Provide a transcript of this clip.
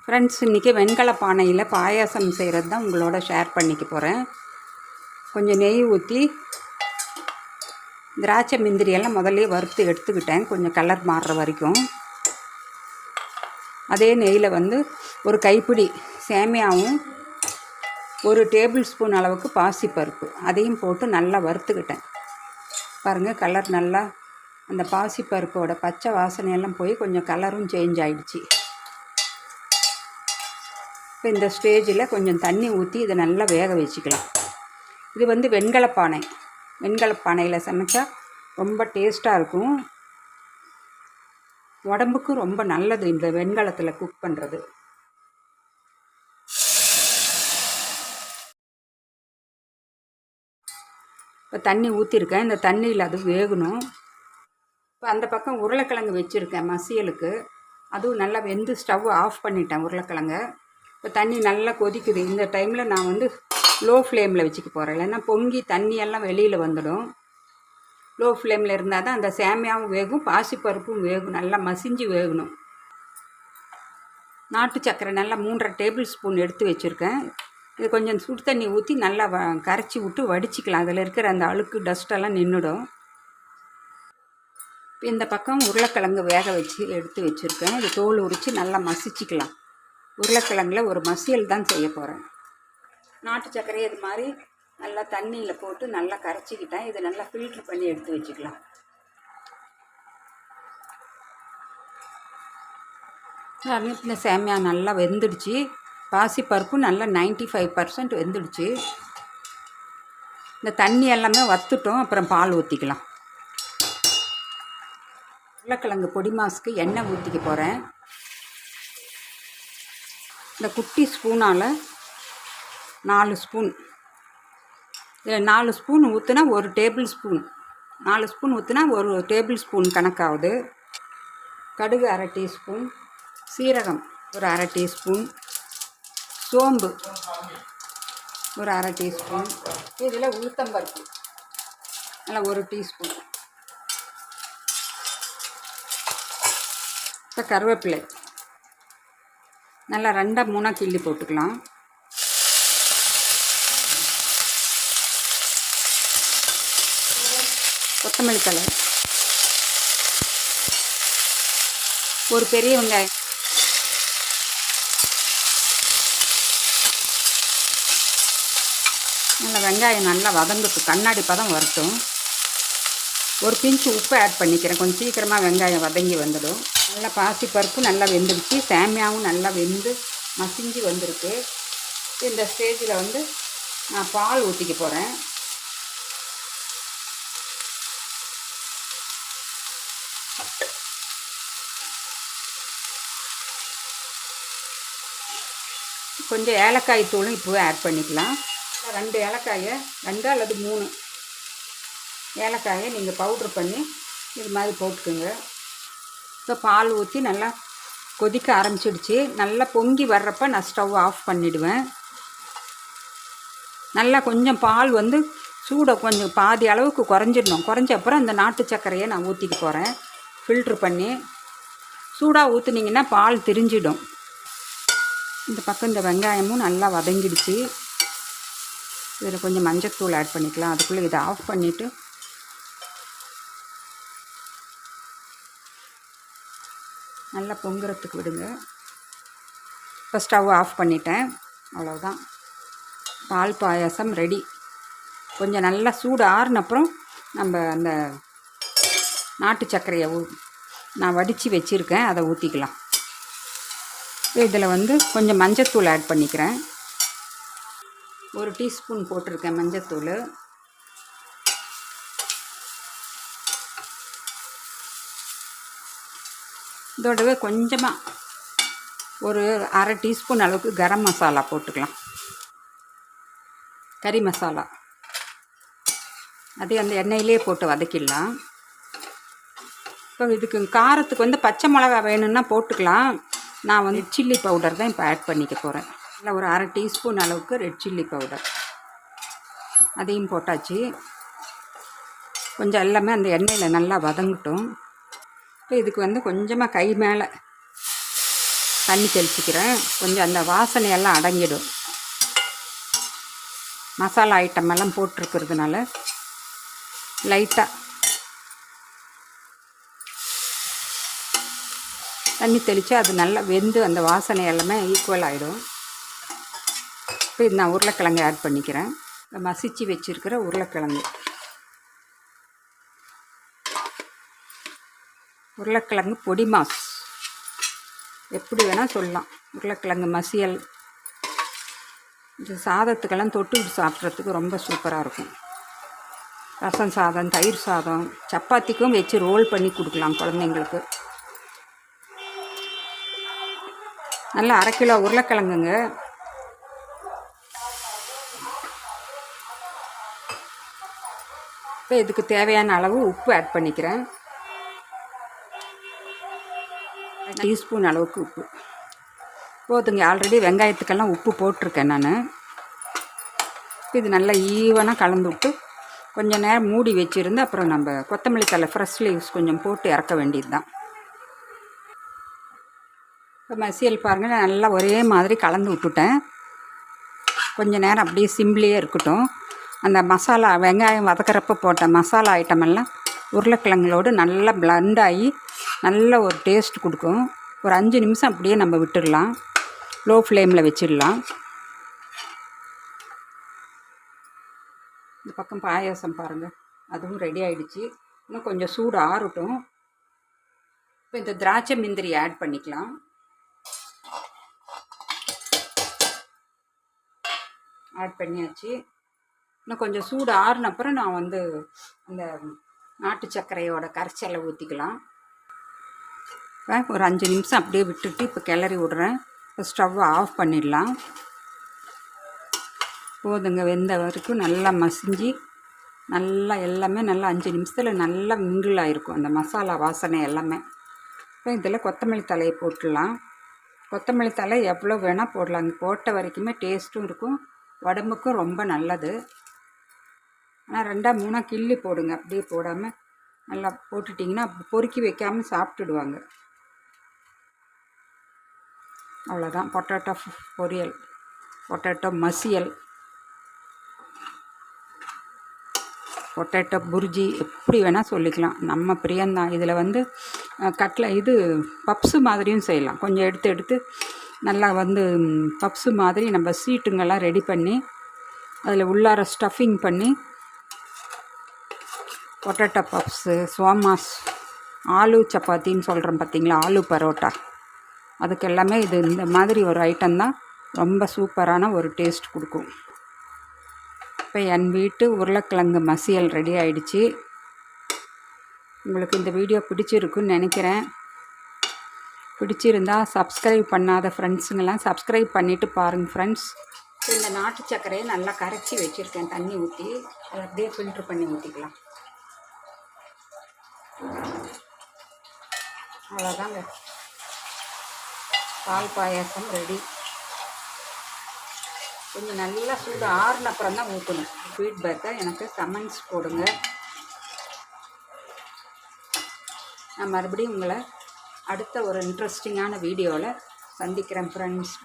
Friends, இன்றைக்கி வெண்கல பானையில் பாயாசம் செய்கிறது தான் உங்களோட ஷேர் பண்ணிக்க போகிறேன். கொஞ்சம் நெய் ஊற்றி திராட்சை முந்திரியெல்லாம் முதல்ல வறுத்து எடுத்துக்கிட்டேன், கொஞ்சம் கலர் மாறுற வரைக்கும். அதே நெய்யில் ஒரு கைப்பிடி சேமியாவும் 1 டேபிள் ஸ்பூன் அளவுக்கு பாசிப்பருப்பு அதையும் போட்டு நல்லா வறுத்துக்கிட்டேன். பாருங்கள், கலர் நல்லா அந்த பாசிப்பருப்போட பச்சை வாசனையெல்லாம் போய் கொஞ்சம் கலரும் சேஞ்ச் ஆகிடுச்சி. இப்போ இந்த ஸ்டேஜில் கொஞ்சம் தண்ணி ஊற்றி இதை நல்லா வேக வச்சுக்கலாம். இது வெண்கலப்பானை. வெண்கலப்பானையில் சமைச்சா ரொம்ப டேஸ்ட்டாக இருக்கும். உடம்புக்கும் ரொம்ப நல்லது இந்த வெண்கலத்தில் குக் பண்ணுறது. இப்போ தண்ணி ஊற்றிருக்கேன், இந்த தண்ணியில் அது வேகணும். இப்போ அந்த பக்கம் உருளைக்கிழங்கு வச்சுருக்கேன் மசியலுக்கு. அதுவும் நல்லா வெந்து ஸ்டவ் ஆஃப் பண்ணிட்டேன் உருளைக்கிழங்க. இப்போ தண்ணி நல்லா கொதிக்குது. இந்த டைமில் நான் லோ ஃப்ளேமில் வச்சுக்க போகிறேன், இல்லைன்னா பொங்கி தண்ணியெல்லாம் வெளியில் வந்துடும். லோ ஃப்ளேமில் இருந்தால் தான் அந்த சேமியாவும் வேகும், பாசிப்பருப்பும் வேகும், நல்லா மசிஞ்சு வேகணும். நாட்டு சர்க்கரை நல்லா 3½ டேபிள் ஸ்பூன் எடுத்து வச்சுருக்கேன். இது கொஞ்சம் சுடு தண்ணி ஊற்றி நல்லா கரைச்சி விட்டு வடிச்சிக்கலாம். அதில் இருக்கிற அந்த அழுக்கு டஸ்ட்டெல்லாம் நின்றுடும். இப்போ இந்த பக்கம் உருளைக்கிழங்கு வேக வச்சு எடுத்து வச்சுருக்கேன். இது தோல் உரித்து நல்லா மசிச்சிக்கலாம். உருளைக்கிழங்குல ஒரு மசியல் தான் செய்ய போகிறேன். நாட்டு சர்க்கரையை இது மாதிரி நல்லா தண்ணியில் போட்டு நல்லா கரைச்சிக்கிட்டேன். இதை நல்லா ஃபில்ட்ரு பண்ணி எடுத்து வச்சுக்கலாம். இந்த சேமியா நல்லா வெந்துடுச்சு. பாசிப்பருப்பு நல்லா 95% வெந்துடுச்சு. இந்த தண்ணி எல்லாமே வற்றுட்டோம். அப்புறம் பால் ஊற்றிக்கலாம். உருளைக்கிழங்கு பொடி மாஸுக்கு எண்ணெய் ஊற்றிக்க போகிறேன். இந்த குட்டி ஸ்பூனால் 4 ஸ்பூன், இதில் 4 ஸ்பூன் ஊற்றுனா 1 டேபிள் ஸ்பூன், 4 ஸ்பூன் ஊற்றுனா 1 டேபிள் ஸ்பூன் கணக்காகுது. கடுகு 1/2 டீஸ்பூன், சீரகம் ஒரு 1/2 டீஸ்பூன், சோம்பு ஒரு 1/2 டீஸ்பூன், இதில் உளுத்தம்பருப்பு நல்லா 1 டீஸ்பூன். இப்போ கருவேப்பிலை நல்லா 2-3 கிள்ளி போட்டுக்கலாம். கொத்தமல்லி தழை, ஒரு பெரிய வெங்காயம், நல்லா வெங்காயம் நல்லா வதங்கட்டும், கண்ணாடி பதம் வரட்டும். ஒரு பிஞ்சு உப்பு ஆட் பண்ணிக்கிறேன், கொஞ்சம் சீக்கிரமாக வெங்காயம் வதங்கி வந்துடும். நல்லா பாசிப்பருப்பு நல்லா வெந்துடுச்சு, சேமியாவும் நல்லா வெந்து மசிஞ்சு வந்திருக்கு. இந்த ஸ்டேஜில் நான் பால் ஊற்றிக்க போகிறேன். கொஞ்சம் ஏலக்காய் தூளும் இப்போவே ஆட் பண்ணிக்கலாம். 2 ஏலக்காயை, 2 அல்லது 3 ஏலக்காயை நீங்கள் பவுட்ரு பண்ணி இது மாதிரி போட்டுக்குங்க. இப்போ பால் ஊற்றி நல்லா கொதிக்க ஆரம்பிச்சிடுச்சு. நல்லா பொங்கி வர்றப்ப நான் ஸ்டவ் ஆஃப் பண்ணிவிடுவேன். நல்லா கொஞ்சம் பால் சூடை கொஞ்சம் பாதி அளவுக்கு குறைஞ்சிடணும். குறைஞ்ச அப்புறம் அந்த நாட்டு சர்க்கரையை நான் ஊற்றிக்க போகிறேன். ஃபில்ட்ரு பண்ணி சூடாக ஊற்றுனீங்கன்னா பால் திரிஞ்சிடும். இந்த பக்கம் இந்த வெங்காயமும் நல்லா வதங்கிடுச்சு. இதில் கொஞ்சம் மஞ்சத்தூள் ஆட் பண்ணிக்கலாம். அதுக்குள்ளே இதை ஆஃப் பண்ணிவிட்டு நல்லா பொங்குறதுக்கு விடுங்க. இப்போ ஸ்டவ் ஆஃப் பண்ணிட்டேன். அவ்வளோதான், பால் பாயாசம் ரெடி. கொஞ்சம் நல்லா சூடு ஆறுனப்புறம் நம்ம அந்த நாட்டு சர்க்கரையை நான் வடித்து வச்சுருக்கேன், அதை ஊற்றிக்கலாம். இதில் கொஞ்சம் மஞ்சத்தூள் ஆட் பண்ணிக்கிறேன். 1 டீஸ்பூன் போட்டிருக்கேன் மஞ்சத்தூள். இதோடவே கொஞ்சமாக ஒரு 1/2 டீஸ்பூன் அளவுக்கு கரம் மசாலா போட்டுக்கலாம், கறி மசாலா. அதே அந்த எண்ணெயிலே போட்டு வதக்கிடலாம். இப்போ இதுக்கு காரத்துக்கு பச்சை மிளகா வேணும்னா போட்டுக்கலாம். நான் ரெட் சில்லி பவுடர் தான் இப்போ ஆட் பண்ணிக்க போகிறேன். இல்லை, ஒரு 1/2 டீஸ்பூன் அளவுக்கு ரெட் சில்லி பவுடர் அதையும் போட்டாச்சு. கொஞ்சம் எல்லாமே அந்த எண்ணெயில் நல்லா வதங்கட்டும். இப்போ இதுக்கு கொஞ்சமாக கை மேலே தண்ணி தெளிச்சிக்கிறேன். கொஞ்சம் அந்த வாசனையெல்லாம் அடங்கிடும். மசாலா ஐட்டம் எல்லாம் போட்டிருக்கிறதுனால லைட்டாக தண்ணி தெளித்து அது நல்லா வெந்து அந்த வாசனை எல்லாமே ஈக்குவல் ஆகிடும். இப்போ இது நான் உருளைக்கிழங்கு ஆட் பண்ணிக்கிறேன். மசிச்சு வச்சுருக்கிற உருளைக்கிழங்கு பொடி மாஸ் எப்படி வேணால் சொல்லலாம். உருளைக்கிழங்கு மசியல் இது சாதத்துக்கெல்லாம் தொட்டுக்கிட்டு சாப்பிட்றதுக்கு ரொம்ப சூப்பராக இருக்கும். ரசம் சாதம், தயிர் சாதம், சப்பாத்திக்கும் வச்சு ரோல் பண்ணி கொடுக்கலாம் குழந்தைங்களுக்கு. நல்லா 1/2 கிலோ உருளைக்கிழங்குங்க. இப்போ இதுக்கு தேவையான அளவு உப்பு ஆட் பண்ணிக்கிறேன். டீஸ்பூன் அளவுக்கு உப்பு போதுங்க. ஆல்ரெடி வெங்காயத்துக்கெல்லாம் உப்பு போட்டிருக்கேன் நான். இது நல்லா ஈவனாக கலந்து விட்டு கொஞ்சம் நேரம் மூடி வச்சுருந்து அப்புறம் நம்ம கொத்தமல்லி தழை ஃப்ரெஷ் லீவ்ஸ் கொஞ்சம் போட்டு இறக்க வேண்டியது தான். இப்போ மசியல் பாருங்கள், நான் நல்லா ஒரே மாதிரி கலந்து விட்டுட்டேன். கொஞ்சம் நேரம் அப்படியே சிம்லேயே இருக்கட்டும். அந்த மசாலா வெங்காயம் வதக்கிறப்ப போட்ட மசாலா ஐட்டமெல்லாம் உருளைக்கிழங்களோடு நல்லா பிளண்ட் ஆகி நல்ல ஒரு டேஸ்ட் கொடுக்கும். ஒரு 5 நிமிஷம் அப்படியே நம்ம விட்டுடலாம். லோ ஃப்ளேமில் வச்சிடலாம். இந்த பக்கம் பாயாசம் பாருங்கள், அதுவும் ரெடி ஆகிடுச்சு. இன்னும் கொஞ்சம் சூடு ஆறட்டும். இப்போ இந்த திராட்சை முந்திரி ஆட் பண்ணிக்கலாம். ஆட் பண்ணியாச்சு. இன்னும் கொஞ்சம் சூடு ஆறுனப்புறம் நான் வந்து அந்த நாட்டு சர்க்கரையோட கரைச்சலை ஊற்றிக்கலாம். ஒரு 5 நிமிஷம் அப்படியே விட்டுட்டு இப்போ கிளறி விட்றேன். இப்போ ஸ்டவ்வை ஆஃப் பண்ணிடலாம். போதுங்க, வெந்த வரைக்கும் நல்லா மசிஞ்சு நல்லா எல்லாமே நல்லா 5 நிமிஷத்தில் நல்லா மிங்கிள் ஆகிருக்கும் அந்த மசாலா வாசனை எல்லாமே. இப்போ இதில் கொத்தமல்லி தலையை போட்டுடலாம். கொத்தமல்லி தழை எவ்வளோ வேணால் போடலாங்க. போட்ட வரைக்குமே டேஸ்ட்டும் இருக்கும், உடம்புக்கும் ரொம்ப நல்லது. ஆனால் 2-3 கிள்ளி போடுங்க. அப்படியே போடாமல் நல்லா போட்டுட்டிங்கன்னா பொறுக்கி வைக்காமல் சாப்பிட்டுடுவாங்க. அவ்வளோதான். பொட்டேட்டோ பொரியல், பொட்டேட்டோ மசியல், பொட்டேட்டோ புர்ஜி எப்படி வேணால் சொல்லிக்கலாம். நம்ம பிரியந்தான். இதில் வந்து பப்ஸு மாதிரியும் செய்யலாம். கொஞ்சம் எடுத்து நல்லா வந்து பப்ஸு மாதிரி நம்ம சீட்டுங்கெல்லாம் ரெடி பண்ணி அதில் உள்ளார ஸ்டஃபிங் பண்ணி பொட்டேட்டோ பப்ஸு, சோமாஸ், ஆலு சப்பாத்தின்னு சொல்கிறோம் பார்த்திங்களா, ஆலு பரோட்டா, அதுக்கு எல்லாமே இது இந்த மாதிரி ஒரு ஐட்டம் தான் ரொம்ப சூப்பரான ஒரு டேஸ்ட் கொடுக்கும். இப்போ என் வீட்டு உருளைக்கிழங்கு மசியல் ரெடி ஆகிடுச்சு. உங்களுக்கு இந்த வீடியோ பிடிச்சிருக்குன்னு நினைக்கிறேன். பிடிச்சிருந்தால் சப்ஸ்கிரைப் பண்ணாத ஃப்ரெண்ட்ஸுங்கெல்லாம் சப்ஸ்கிரைப் பண்ணிவிட்டு பாருங்கள் ஃப்ரெண்ட்ஸ். இந்த நாட்டு சர்க்கரையை நல்லா கரைச்சி வச்சுருக்கேன். தண்ணி ஊற்றி அதை அப்படியே ஃபில்ட்ரு பண்ணி ஊற்றிக்கலாம். அவ்வளோதாங்க, பால் பாயாசம் ரெடி. கொஞ்சம் நல்லா சூடு ஆறுன அப்புறம் தான் ஊற்றணும். ஃபீட்பேக்கை எனக்கு கமெண்ட்ஸ் போடுங்க. நான் மறுபடியும் உங்களை அடுத்த ஒரு இன்ட்ரெஸ்டிங்கான வீடியோவில் சந்திக்கிறேன் ஃப்ரெண்ட்ஸ்.